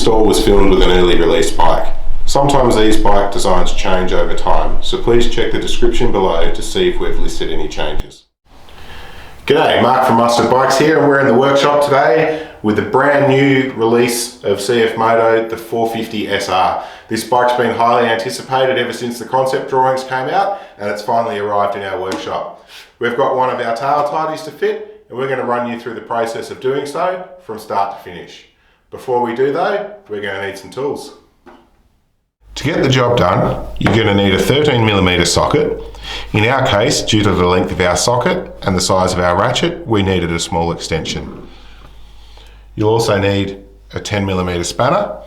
install was filmed with an early release bike. Sometimes these bike designs change over time, so please check the description below to see if we've listed any changes. G'day, Mark from Mustard Bikes here, and we're in the workshop today with the brand new release of CF-MOTO, the 450 SR. This bike's been highly anticipated ever since the concept drawings came out, and it's finally arrived in our workshop. We've got one of our tail tidies to fit, and we're going to run you through the process of doing so from start to finish. Before we do though, we're going to need some tools. To get the job done, you're going to need a 13mm socket. In our case, due to the length of our socket and the size of our ratchet, we needed a small extension. You'll also need a 10mm spanner,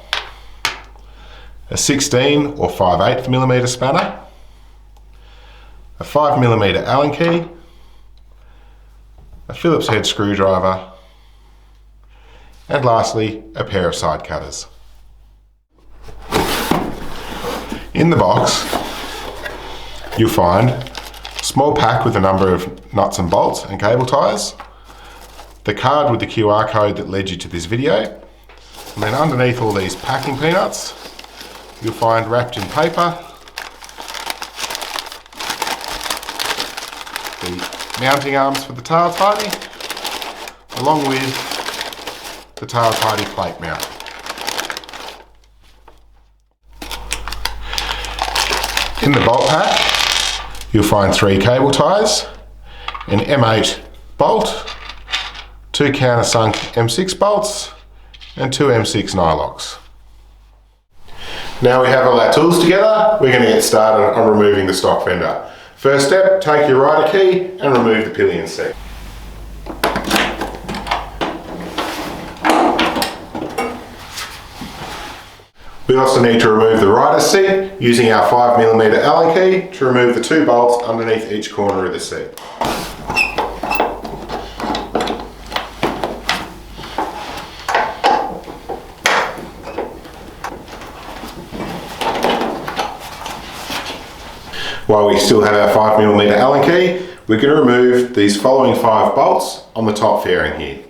a 16 or 5/8mm spanner, a 5mm Allen key, a Phillips head screwdriver, and lastly, a pair of side cutters. In the box, you'll find a small pack with a number of nuts and bolts and cable ties, the card with the QR code that led you to this video, and then underneath all these packing peanuts, you'll find wrapped in paper the mounting arms for the tail tidy, along with the tail tidy plate mount. In the bolt pack, you'll find 3 cable ties, an M8 bolt, 2 countersunk M6 bolts, and 2 M6 nylocks. Now we have all our tools together, we're going to get started on removing the stock fender. First step, take your rider key and remove the pillion seat. We also need to remove the rider seat using our 5mm Allen key to remove the 2 bolts underneath each corner of the seat. While we still have our 5mm Allen key, we're going to remove these following 5 bolts on the top fairing here.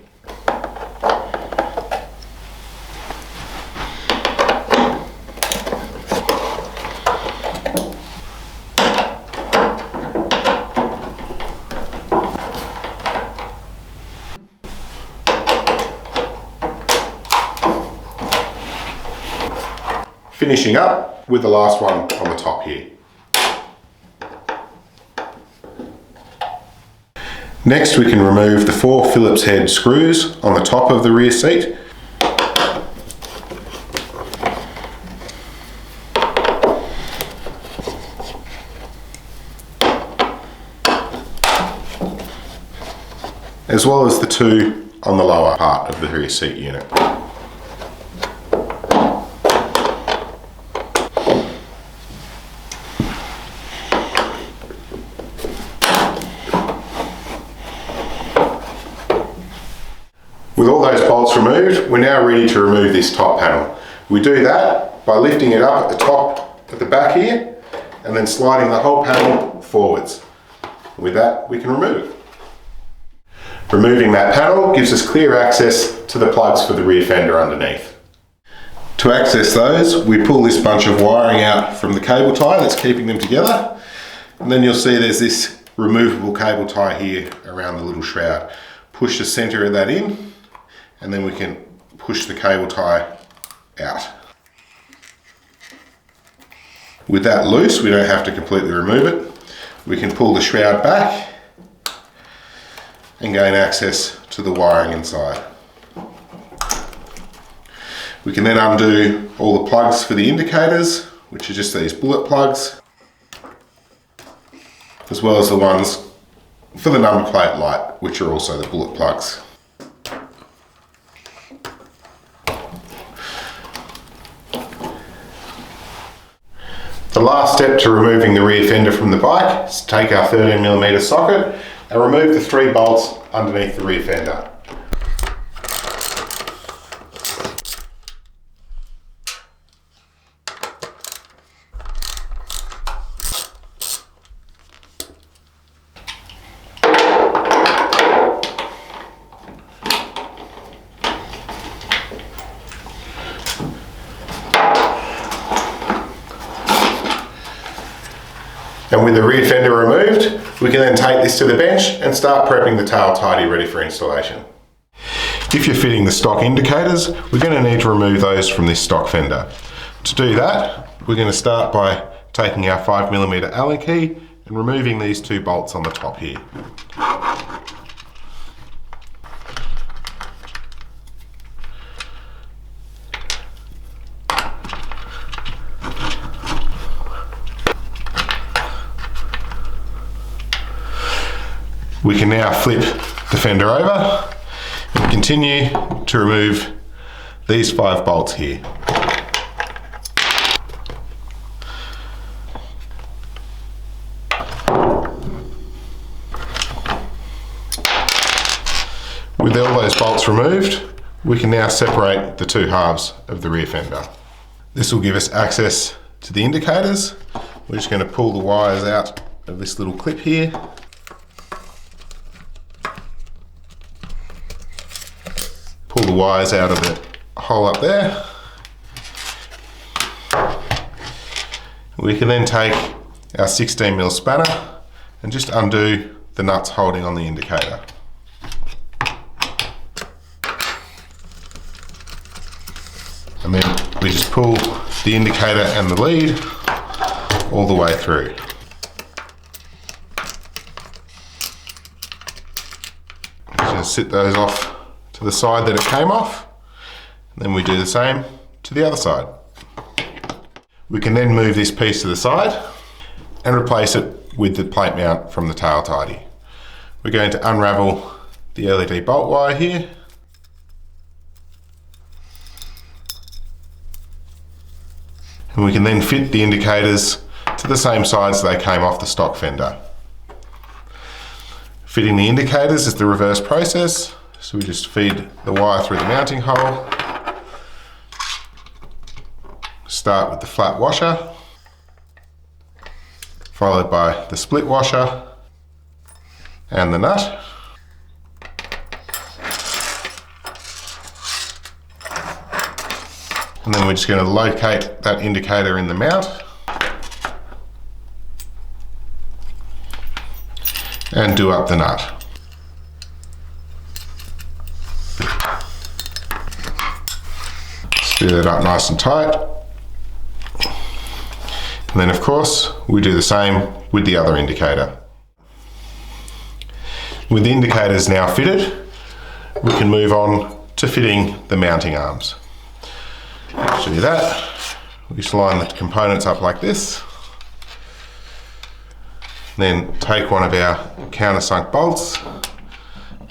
Finishing up with the last one on the top here. Next, we can remove the 4 Phillips head screws on the top of the rear seat. As well as the 2 on the lower part of the rear seat unit. With all those bolts removed, we're now ready to remove this top panel. We do that by lifting it up at the top, at the back here, and then sliding the whole panel forwards. With that, we can remove it. Removing that panel gives us clear access to the plugs for the rear fender underneath. To access those, we pull this bunch of wiring out from the cable tie that's keeping them together, and then you'll see there's this removable cable tie here around the little shroud. Push the center of that in, and then we can push the cable tie out. With that loose, we don't have to completely remove it. We can pull the shroud back and gain access to the wiring inside. We can then undo all the plugs for the indicators, which are just these bullet plugs, as well as the ones for the number plate light, which are also the bullet plugs. The last step to removing the rear fender from the bike is to take our 13mm socket and remove the 3 bolts underneath the rear fender. with the rear fender removed, we can then take this to the bench and start prepping the tail tidy ready for installation. If you're fitting the stock indicators, we're going to need to remove those from this stock fender. To do that, we're going to start by taking our 5mm Allen key and removing these 2 bolts on the top here. We can now flip the fender over and continue to remove these 5 bolts here. With all those bolts removed, we can now separate the 2 halves of the rear fender. This will give us access to the indicators. We're just going to pull the wires out of this little clip here. Pull the wires out of the hole up there. We can then take our 16mm spanner and just undo the nuts holding on the indicator. And then we just pull the indicator and the lead all the way through. Just sit those off to the side that it came off, and then we do the same to the other side. We can then move this piece to the side and replace it with the plate mount from the tail tidy. We're going to unravel the LED bolt wire here, and we can then fit the indicators to the same sides they came off the stock fender. Fitting the indicators is the reverse process. So we just feed the wire through the mounting hole, start with the flat washer, followed by the split washer and the nut. And then we're just going to locate that indicator in the mount and do up the nut. Do that up nice and tight. And then of course, we do the same with the other indicator. With the indicators now fitted, we can move on to fitting the mounting arms. To do that, we just line the components up like this. Then take one of our countersunk bolts,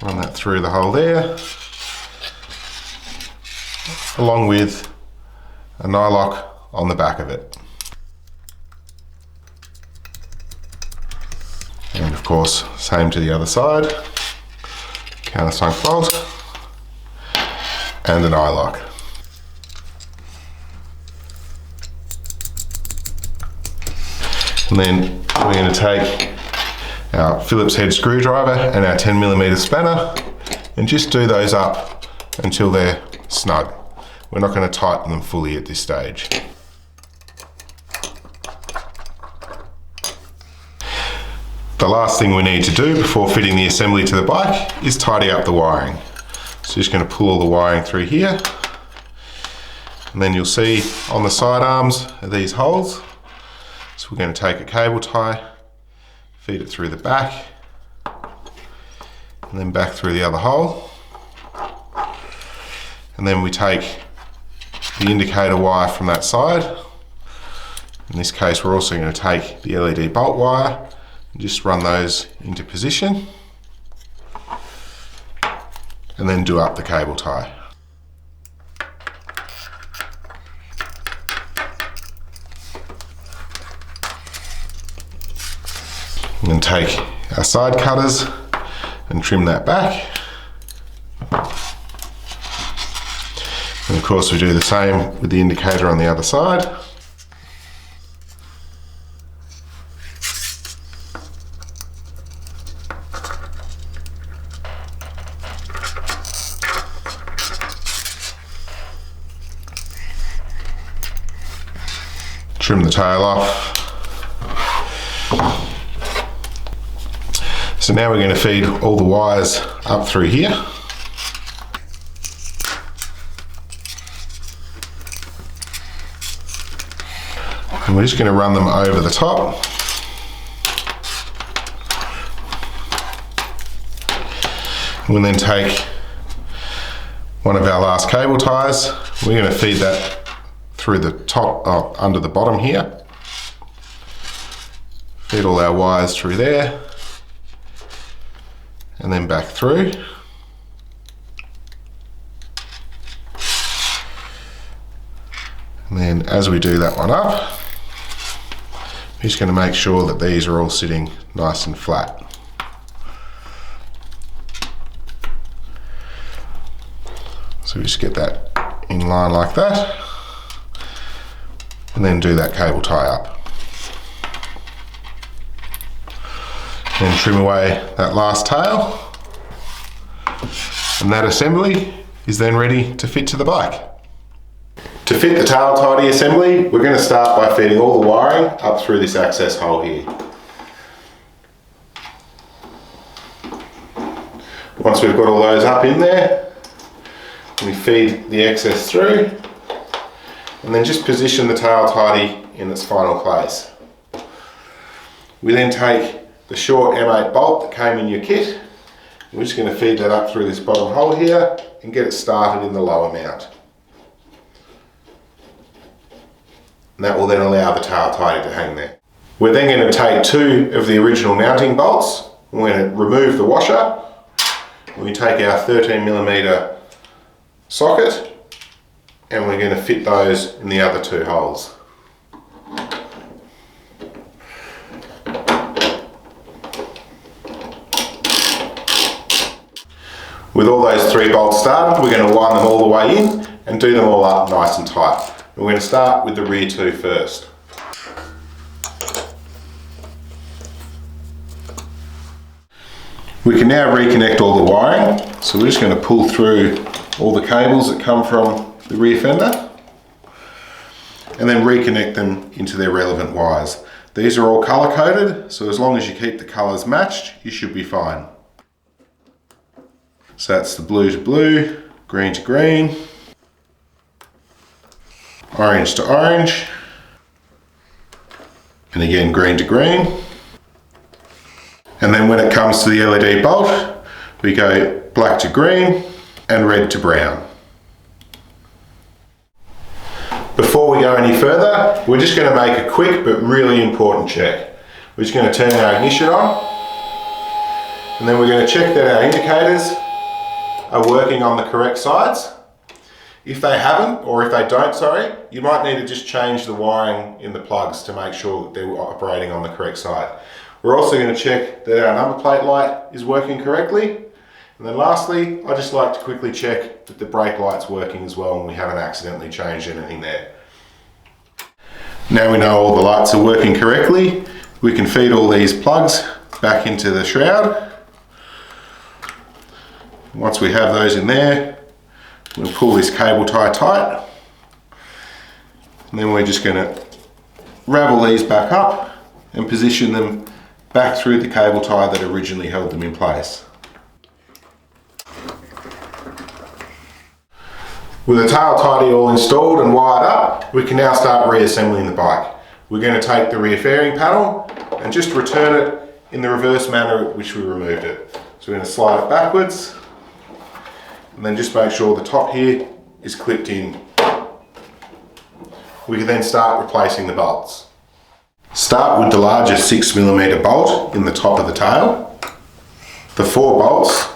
run that through the hole there, along with a nylock on the back of it. And of course, same to the other side, countersunk bolt and an nylock. And then we're going to take our Phillips head screwdriver and our 10mm spanner and just do those up until they're snug. We're not going to tighten them fully at this stage. The last thing we need to do before fitting the assembly to the bike is tidy up the wiring. So just going to pull all the wiring through here, and then you'll see on the side arms are these holes. So we're going to take a cable tie, feed it through the back, and then back through the other hole. And then we take the indicator wire from that side. In this case, we're also going to take the LED bolt wire and just run those into position, and then do up the cable tie. And then take our side cutters and trim that back. And of course we do the same with the indicator on the other side. Trim the tail off. So now we're going to feed all the wires up through here. And we're just going to run them over the top. We'll then take one of our last cable ties. We're going to feed that through the top, under the bottom here. Feed all our wires through there. And then back through. And then as we do that one up, we're just going to make sure that these are all sitting nice and flat. So we just get that in line like that, and then do that cable tie up. Then trim away that last tail, and that assembly is then ready to fit to the bike. To fit the tail tidy assembly, we're going to start by feeding all the wiring up through this access hole here. Once we've got all those up in there, we feed the excess through, and then just position the tail tidy in its final place. We then take the short M8 bolt that came in your kit, and we're just going to feed that up through this bottom hole here and get it started in the lower mount. And that will then allow the tail tidy to hang there. We're then going to take two of the original mounting bolts, and we're going to remove the washer. We take our 13mm socket, and we're going to fit those in the other two holes. With all those three bolts started, we're going to wind them all the way in and do them all up nice and tight. We're going to start with the rear two first. We can now reconnect all the wiring, so we're just going to pull through all the cables that come from the rear fender and then reconnect them into their relevant wires. These are all colour coded, so as long as you keep the colours matched, you should be fine. So that's the blue to blue, green to green, orange to orange, and again green to green. And then when it comes to the LED bolt, we go black to green and red to brown. Before we go any further, we're just going to make a quick but really important check. We're just going to turn our ignition on, and then we're going to check that our indicators are working on the correct sides. If they haven't, or if they don't, sorry, you might need to just change the wiring in the plugs to make sure that they're operating on the correct side. We're also going to check that our number plate light is working correctly. And then lastly, I just like to quickly check that the brake light's working as well and we haven't accidentally changed anything there. Now we know all the lights are working correctly, we can feed all these plugs back into the shroud. Once we have those in there, we'll pull this cable tie tight, and then we're just going to ravel these back up and position them back through the cable tie that originally held them in place. With the tail tidy all installed and wired up, we can now start reassembling the bike. We're going to take the rear fairing panel and just return it in the reverse manner in which we removed it. So we're going to slide it backwards, and then just make sure the top here is clipped in. We can then start replacing the bolts. Start with the larger 6mm bolt in the top of the tail. The 4 bolts,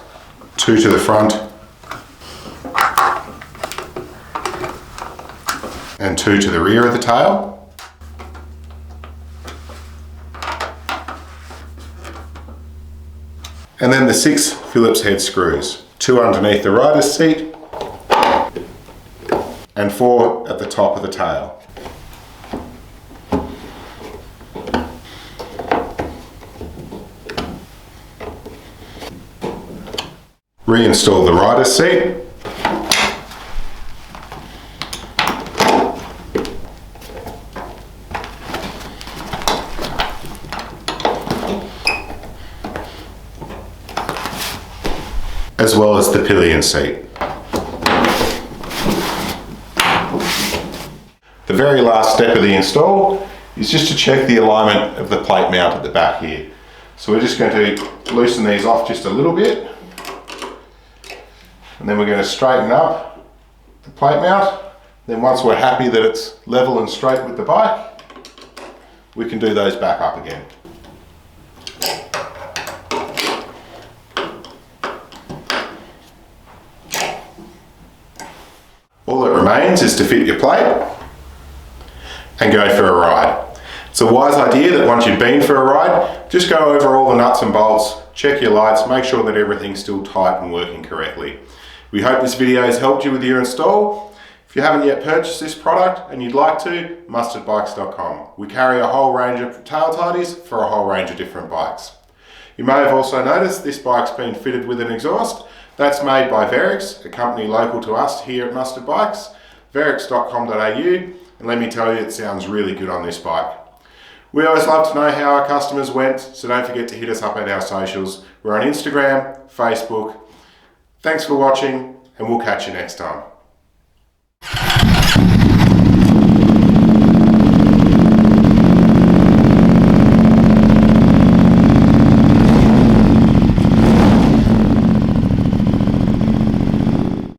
2 to the front and 2 to the rear of the tail. And then the 6 Phillips head screws, 2 underneath the rider's seat and 4 at the top of the tail. Reinstall the rider's seat. as well as the pillion seat. The very last step of the install is just to check the alignment of the plate mount at the back here. So we're just going to loosen these off just a little bit, and then we're going to straighten up the plate mount. Then once we're happy that it's level and straight with the bike, we can do those back up again. All that remains is to fit your plate and go for a ride. It's a wise idea that once you've been for a ride, just go over all the nuts and bolts, check your lights, make sure that everything's still tight and working correctly. We hope this video has helped you with your install. If you haven't yet purchased this product and you'd like to, mustardbikes.com. We carry a whole range of tail tidies for a whole range of different bikes. You may have also noticed this bike's been fitted with an exhaust. That's made by Verix, a company local to us here at Mustard Bikes, verix.com.au, and let me tell you, it sounds really good on this bike. We always love to know how our customers went, so don't forget to hit us up at our socials. We're on Instagram, Facebook. Thanks for watching, and we'll catch you next time.